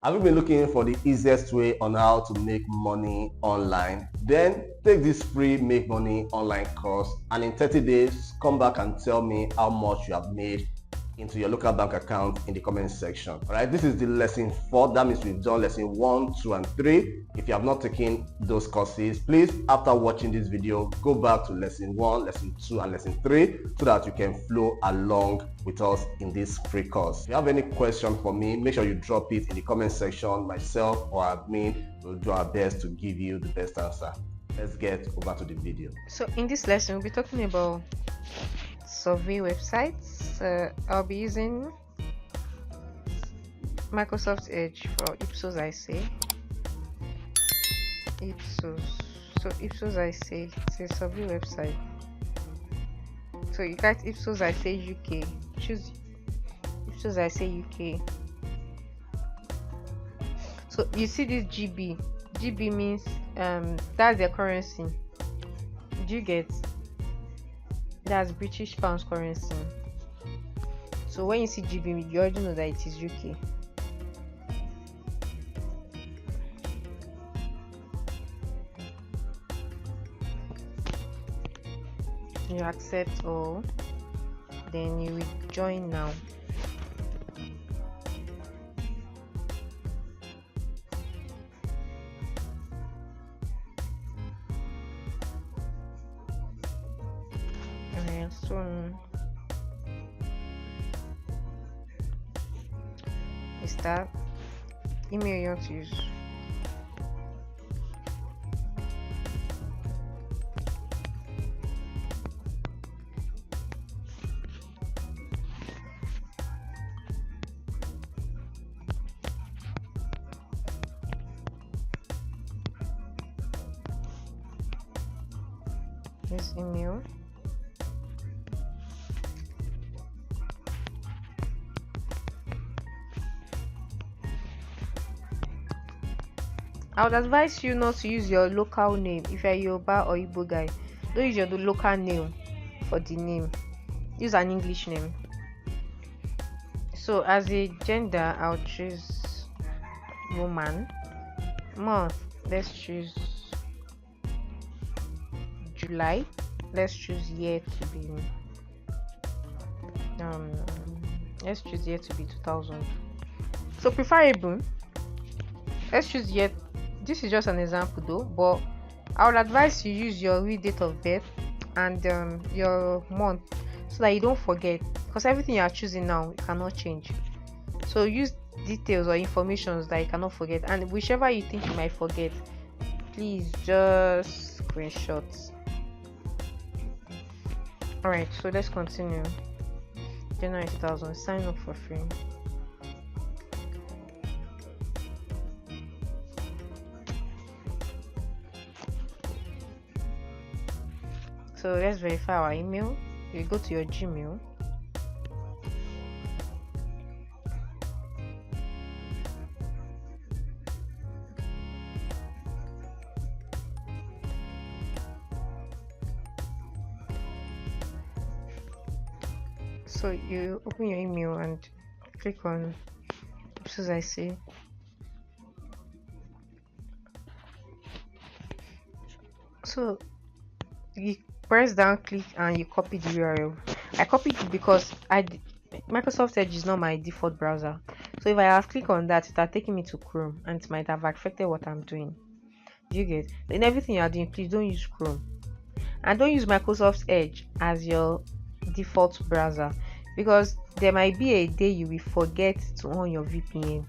Have you been looking for the easiest way on how to make money online? Then take this free Make Money Online course, and in 30 days, come back and tell me how much you have made into your local bank account in the comment section. All right, this is the lesson 4. That means we've done lesson 1, 2, and 3. If you have not taken those courses, please, after watching this video, go back to lesson 1, lesson 2, and lesson 3 so that you can flow along with us in this free course. If you have any question for me, make sure you drop it in the comment section. Myself or admin will do our best to give you the best answer. Let's get over to the video. So in this lesson, we'll be talking about survey websites. I'll be using Microsoft Edge for Ipsos iSay. So Ipsos iSay, it's a survey website. So you got Ipsos iSay UK. Choose Ipsos iSay UK. So you see this GB. GB means that's their currency. Do you get? That's British pounds currency. So when you see GB, you already know that it is UK. You accept all, then you will join now. So is that email you want to use? This email. I would advise you not to use your local name. If you're Yoruba or Igbo guy, don't use your local name for the name. Use an English name. So as a gender, I'll choose woman. Month, let's choose July. Let's choose year to be let's choose year to be 2000. So preferable, let's choose year. This is just an example though, but I would advise you use your real date of birth and your month so that you don't forget, because everything you are choosing now you cannot change. So use details or informations that you cannot forget, and whichever you think you might forget, please just screenshot. Alright, so let's continue. January 2000, sign up for free. So let's verify our email. You go to your Gmail. So you open your email and click on Ipsos iSay. So you press down, click, and you copy the URL. I copied it because Microsoft Edge is not my default browser. So if I have clicked on that, it has taken me to Chrome, and it might have affected what I'm doing. Do you get? In everything you are doing, please don't use Chrome, and don't use Microsoft Edge as your default browser, because there might be a day you will forget to on your VPN,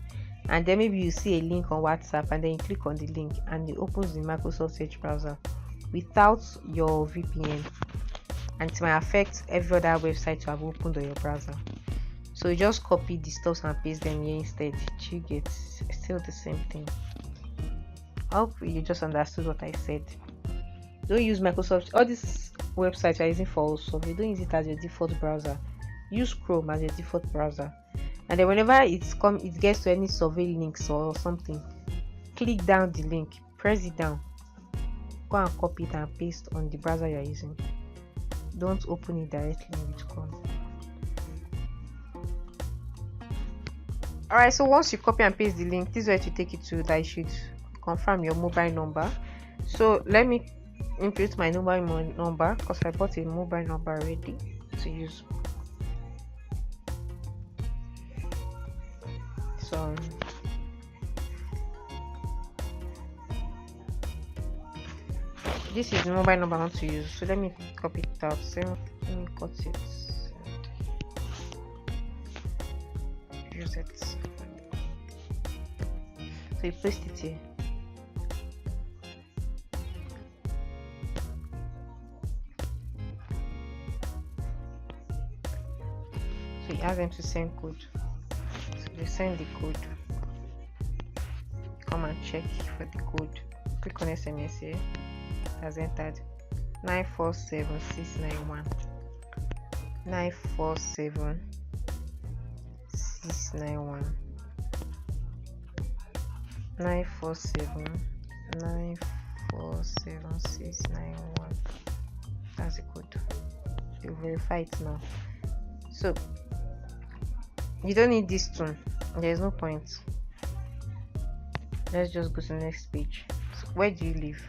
and then maybe you see a link on WhatsApp and then you click on the link and it opens the Microsoft Edge browser without your VPN, and it might affect every other website you have opened on your browser. So you just copy the stuff and paste them here instead. You get still the same thing. I hope you just understood what I said. Don't use Microsoft. All these websites you are using for survey, don't use it as your default browser. Use Chrome as your default browser, and then whenever it gets to any survey links or something, click down the link, press it down, go and copy it and paste on the browser you are using. Don't open it directly with Chrome. Alright, so once you copy and paste the link, this is where to take it to that you should confirm your mobile number. So let me input my mobile number because I bought a mobile number already to use. So this is the mobile number I want to use. So let me copy it out. So let me cut it. Use it. So you paste it here. So you ask them to send code. So they send the code. Come and check for the code. Click on SMS here. Has entered 947691. 947691. 947691. That's the code. You verify it now. So you don't need this tune. There's no point. Let's just go to the next page. So where do you live?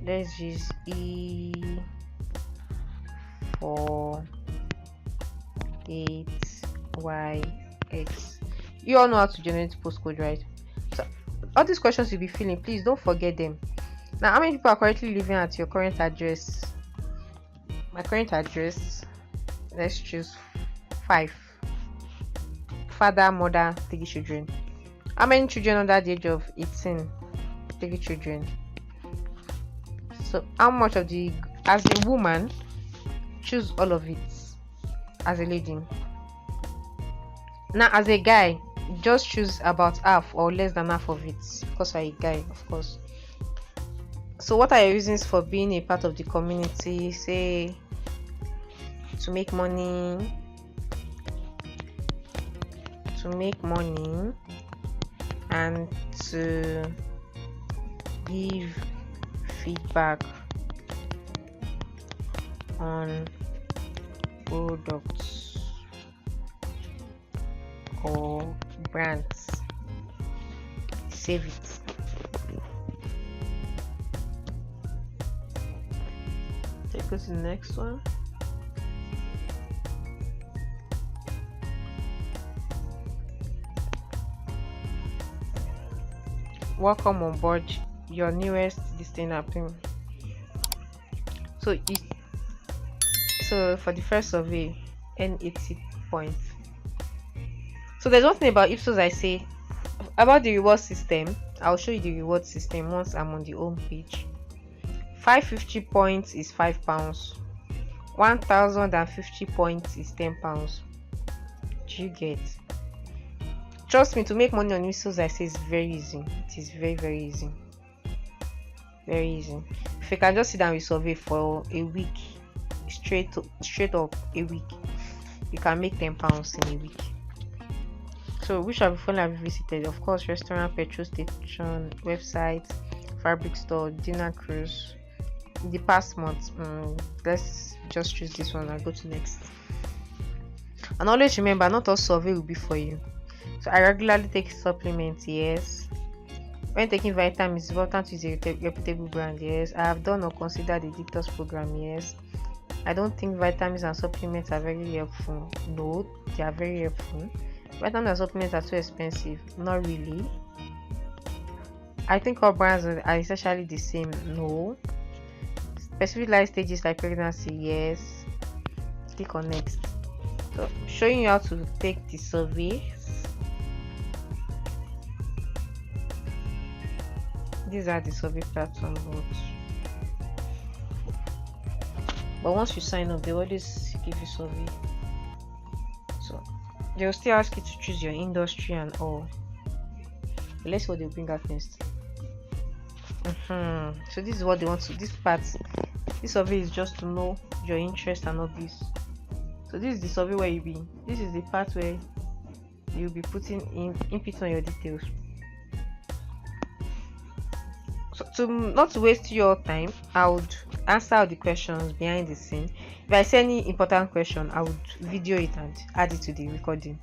Let's use E48YX. You all know how to generate postcode, right? So all these questions you'll be filling, please don't forget them. Now, how many people are currently living at your current address? My current address, let's choose 5. Father, mother, 3 children. How many children under the age of 18? 3 children. So how much of the, as a woman, choose all of it as a lady. Now as a guy, just choose about half or less than half of it because you're a guy, of course. So what are your reasons for being a part of the community? Say to make money, and to give feedback on products or brands. Save it. Take us to the next one. Welcome on board your newest destination. So for the first survey, N80 points. So there's one thing about Ipsos I say about the reward system. I'll show you the reward system once I'm on the home page. 550 points is £5. 1050 points is £10. Do you get? Trust me, to make money on Ipsos I say it's very easy. It is very, very easy. Very easy. If you can just sit down with survey for a week, straight up a week, you can make £10 in a week. So which of the phone have you visited? Of course, restaurant, petrol station, website, fabric store, dinner cruise. In the past month, let's just choose this one and go to next. And always remember, not all survey will be for you. So I regularly take supplements, yes. When taking vitamins, it's important to use a reputable brand, yes. I have done or considered the detox program, yes. I don't think vitamins and supplements are very helpful. No, they are very helpful. Vitamins and supplements are too expensive. Not really. I think all brands are essentially the same. No. Specific life stages like pregnancy, yes. Click on next. So showing you how to take the surveys. These are the survey platforms, but once you sign up, they always give you survey. So they'll still ask you to choose your industry and all. But let's see what they'll bring out next. So this is what they want to. This survey is just to know your interest and hobbies. So this is the survey where this is the part where you'll be putting in input on your details. So not to waste your time, I would answer all the questions behind the scene. If I see any important question, I would video it and add it to the recording.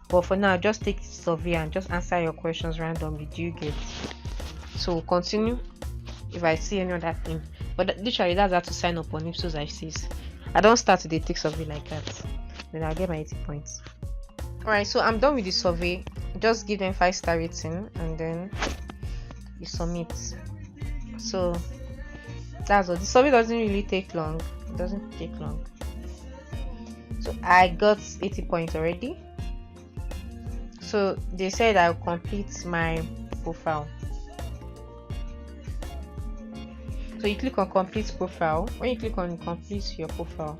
But for now, just take the survey and just answer your questions randomly. Do you get? So continue if I see any other thing. But literally, that's how to sign up on Ipsos iSay. I don't start to take survey like that. Then I'll get my 80 points. Alright, so I'm done with the survey. Just give them 5-star rating and then you submit. So that's all. The survey doesn't really take long. It doesn't take long. So I got 80 points already. So they said I'll complete my profile. So you click on complete profile. When you click on complete your profile,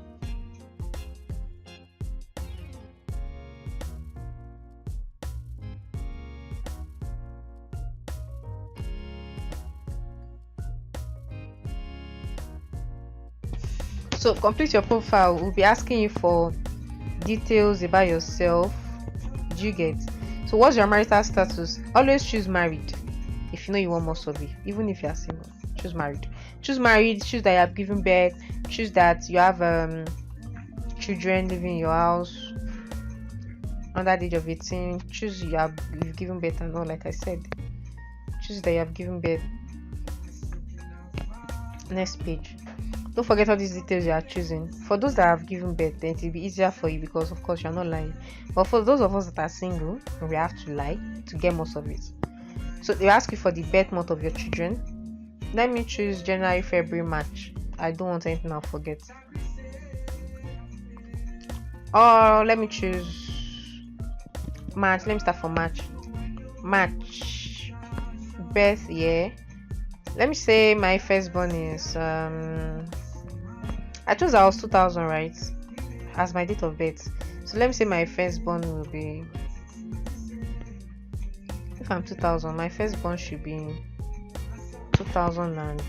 so complete your profile will be asking you for details about yourself. Do you get? So what's your marital status? Always choose married if you know you want more survey. Even if you are single, choose married. Choose married. Choose that you have given birth. Choose that you have children living in your house under the age of 18. Choose you've given birth and all. Like I said, choose that you have given birth. Next page. Don't forget all these details you are choosing. For those that have given birth, then it will be easier for you because of course you're not lying. But for those of us that are single, we have to lie to get most of it. So they ask you for the birth month of your children. Let me choose January, February, March. I don't want anything I'll forget. Or let me choose March. Let me start from March. March birth year. Let me say my firstborn is I chose I was 2000, right, as my date of birth. So let me say my firstborn will be, if I'm 2000, my firstborn should be 2000 and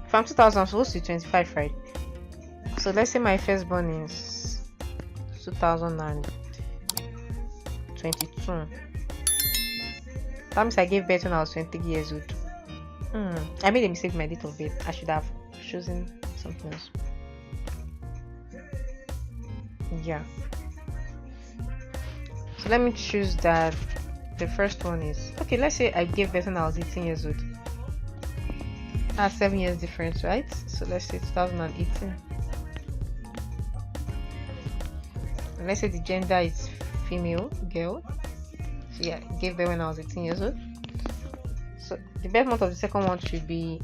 if I'm 2000, I'm supposed to be 25, right? So let's say my firstborn is 2022. That means I gave birth when I was 23 years old. I made a mistake with my date of birth. I should have chosen something else. Yeah. So let me choose that. The first one is okay. Let's say I gave birth when I was 18 years old. That's 7 years difference, right? So let's say 2018. And let's say the gender is female, girl. So yeah, gave birth when I was 18 years old. So the birth month of the second one should be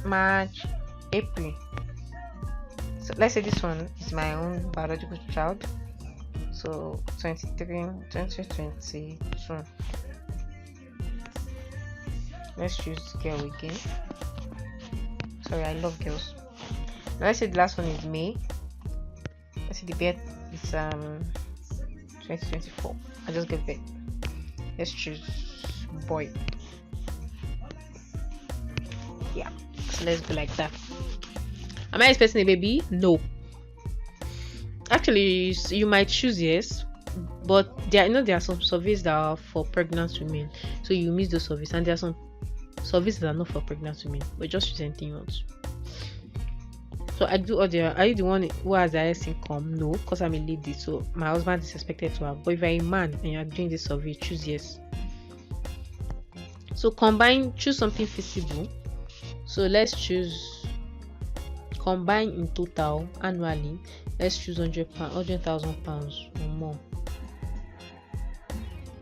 March, April. So let's say this one is my own biological child. So 2022. Let's choose girl again. Sorry, I love girls. Now let's say the last one is May. Let's say the birth is 2024. I just gave birth. Let's choose boy. Yeah, so let's go like that. Am I expecting a baby? No. Actually, you might choose yes, but there are some surveys that are for pregnant women, so you miss those surveys, and there are some surveys that are not for pregnant women, but just choose anything you want. So I do other. Are you the one who has the highest income? No, because I'm a lady, so my husband is expected to have. But if you're a man and you're doing this survey, choose yes. So choose something feasible. So let's choose combine in total annually. Let's choose £100,000 or more.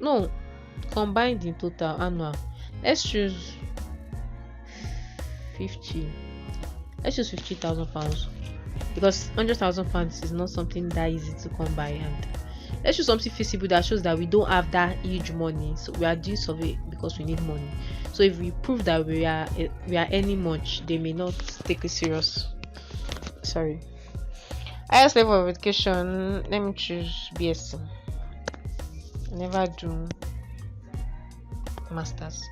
No, combined in total annual. Let's choose 50. Let's choose £50,000 because £100,000 is not something that easy to come by, and let's choose something feasible that shows that we don't have that huge money. So we are doing survey because we need money. So if we prove that we are earning much, they may not take it serious. Sorry. Highest level of education. Let me choose BSc. Never do masters.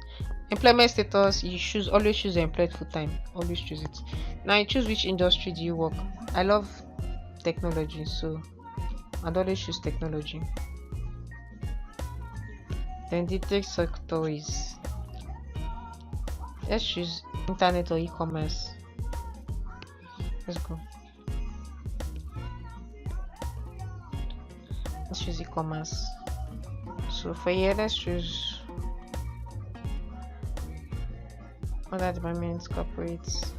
Employment status, always choose employed full time. Always choose it. Now you choose which industry do you work. I love technology, so I'd always choose technology. Then the tech sector is, let's choose internet or e-commerce. Let's go. choose e-commerce. So for here, let's choose other departments, corporates,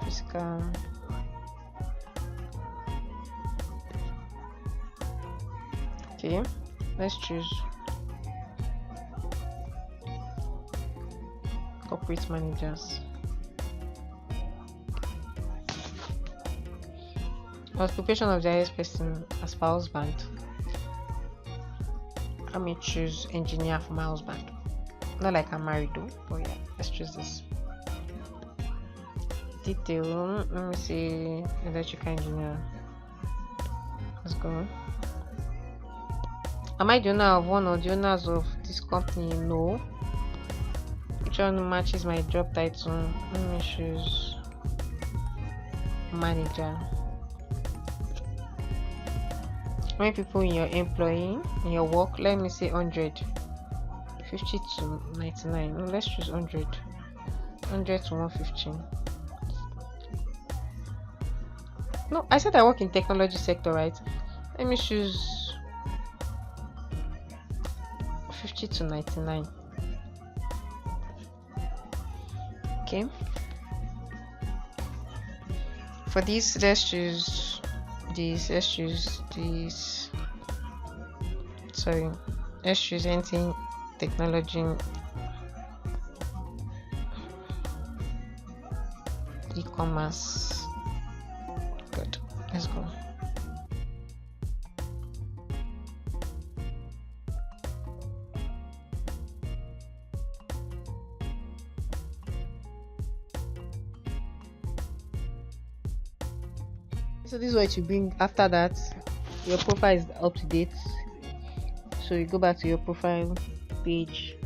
physical. Okay, let's choose corporate managers. Occupation of the highest person as per husband. Let me choose engineer for my husband. Not like I'm married though, but yeah, let's choose this. Detail, let me see, electrical engineer. Let's go. Am I the owner of one of the owners of this company? No. Which one matches my job title? Let me choose manager. How many people in your employee, in your work? Let me say 100. 50 to 99. No, let's choose 100. 100 to 115. No, I said I work in technology sector, right? Let me choose 50 to 99. Okay. For this, let's choose this. Let's choose this. Sorry, let's choose anything technology, e-commerce. Good. Let's go. So this is what you bring after that. Your profile is up to date, so you go back to your profile page.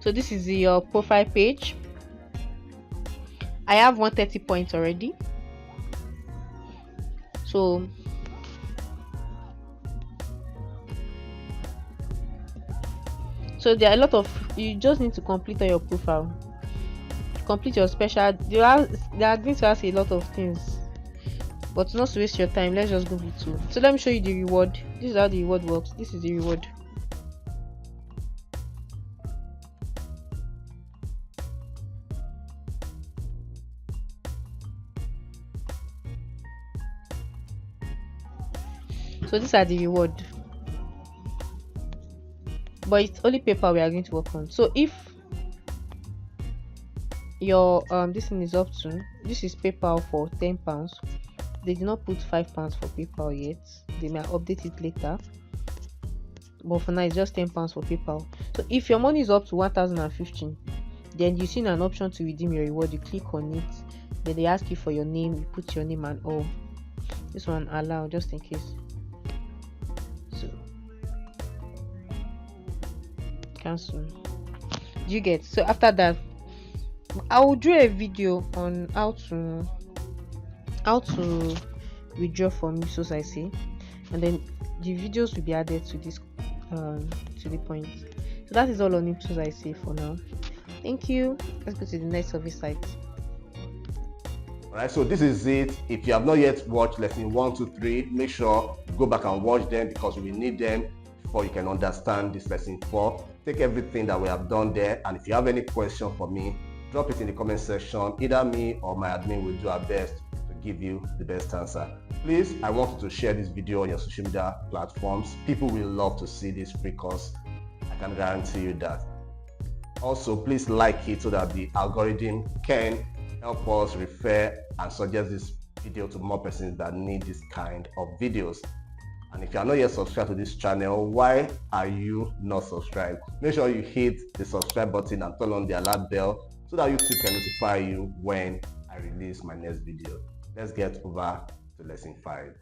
So this is your profile page. I have 130 points already, so there are a lot of, you just need to complete on your profile, complete your special. They are going to ask a lot of things, but not to waste your time, let's just go with two. So let me show you the reward. This is how the reward works. This is the reward. So these are the reward, but it's only paper we are going to work on. So if your this thing is up to, this is PayPal for £10. They did not put £5 for PayPal yet. They may update it later, but for now it's just £10 for PayPal. So if your money is up to 1015, then you see an option to redeem your reward. You click on it, then they ask you for your name. You put your name and all. This one allow, just in case. So cancel. Do you get? So after that, I will do a video on how to withdraw from Ipsos, iSay, and then the videos will be added to this to the point. So that is all on Ipsos, iSay for now. Thank you. Let's go to the next service site. Alright, so this is it. If you have not yet watched lesson 1, 2, 3, make sure you go back and watch them, because we need them before you can understand this lesson 4. Take everything that we have done there, and if you have any question for me, drop it in the comment section. Either me or my admin will do our best to give you the best answer. Please, I want you to share this video on your social media platforms. People will love to see this free course. I can guarantee you that. Also, please like it so that the algorithm can help us refer and suggest this video to more persons that need this kind of videos. And if you are not yet subscribed to this channel, why are you not subscribed? Make sure you hit the subscribe button and turn on the alert bell so that YouTube can notify you when I release my next video. Let's get over to lesson 5.